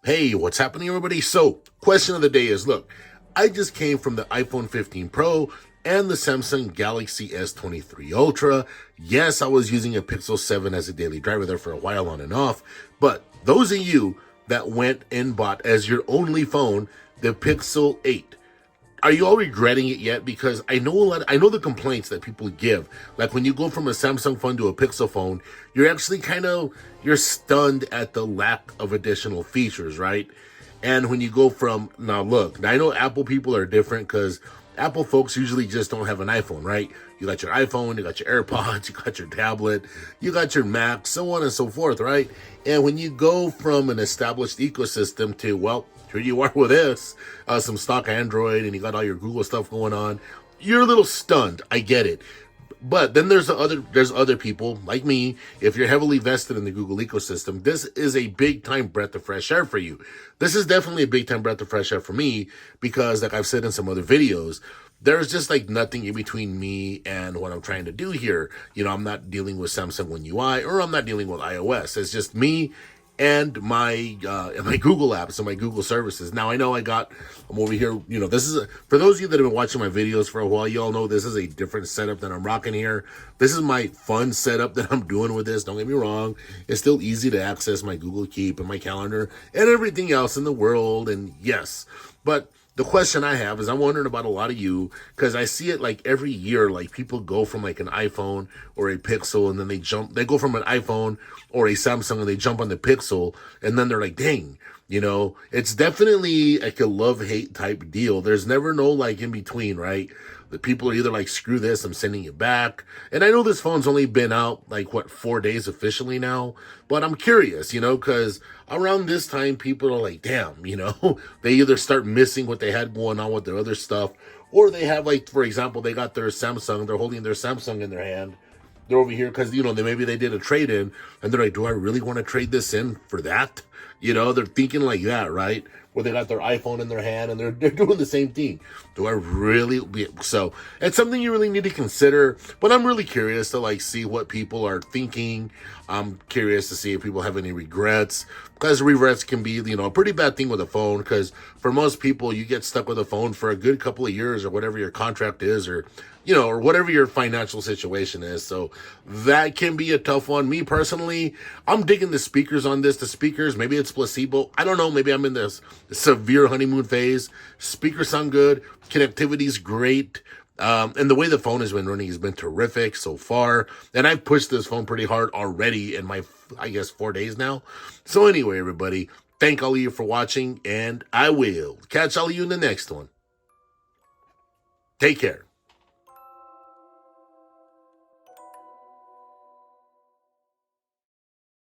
Hey, what's happening, everybody? So, question of the day is, look, I just came from the iPhone 15 Pro and the Samsung Galaxy S23 Ultra. Yes, I was using a Pixel 7 as a daily driver there for a while on and off, but those of you that went and bought as your only phone the Pixel 8, are you all regretting it yet? Because I know the complaints that people give. Like when you go from a Samsung phone to a Pixel phone, you're actually you're stunned at the lack of additional features, right? And when you go from, now look, now I know Apple people are different because Apple folks usually just don't have an iPhone, right? You got your iPhone, you got your AirPods, you got your tablet, you got your Mac, so on and so forth, right? And when you go from an established ecosystem to, well, here you are with this, some stock Android, and you got all your Google stuff going on, you're a little stunned. I get it. But then there's other people like me. If you're heavily vested in the Google ecosystem, this is a big time breath of fresh air for you. This is definitely a big time breath of fresh air for me because, like I've said in some other videos, there's just like nothing in between me and what I'm trying to do here. You know, I'm not dealing with Samsung One UI or I'm not dealing with iOS. It's just me and my Google apps and my Google services. Now I know I'm over here. You know, for those of you that have been watching my videos for a while, you all know this is a different setup that I'm rocking here. This is my fun setup that I'm doing with this. Don't get me wrong; it's still easy to access my Google Keep and my calendar and everything else in the world. And yes, but the question I have is I'm wondering about a lot of you because I see it like every year, like people go from like an iPhone or a Pixel and then they go from an iPhone or a Samsung and they jump on the Pixel and then they're like, dang, you know, it's definitely like a love-hate type deal. There's never no like in between, right? The people are either like, screw this, I'm sending it back. And I know this phone's only been out like, what, 4 days officially now? But I'm curious, you know, because around this time, people are like, damn, you know, they either start missing what they had going on with their other stuff, or they have like, for example, they got their Samsung, they're holding their Samsung in their hand. They're over here because, you know, maybe they did a trade-in, and they're like, do I really want to trade this in for that? You know, they're thinking like that, right? Where they got their iPhone in their hand and they're doing the same thing. Do I really so it's something you really need to consider, but I'm really curious to like see what people are thinking. I'm curious to see if people have any regrets because regrets can be, you know, a pretty bad thing with a phone because for most people you get stuck with a phone for a good couple of years or whatever your contract is or you know, or whatever your financial situation is. So that can be a tough one. Me personally, I'm digging the speakers on this. The speakers, maybe it's placebo. I don't know. Maybe I'm in this severe honeymoon phase. Speakers sound good. Connectivity's great. And the way the phone has been running has been terrific so far. And I've pushed this phone pretty hard already in my, I guess, 4 days now. So anyway, everybody, thank all of you for watching, and I will catch all of you in the next one. Take care.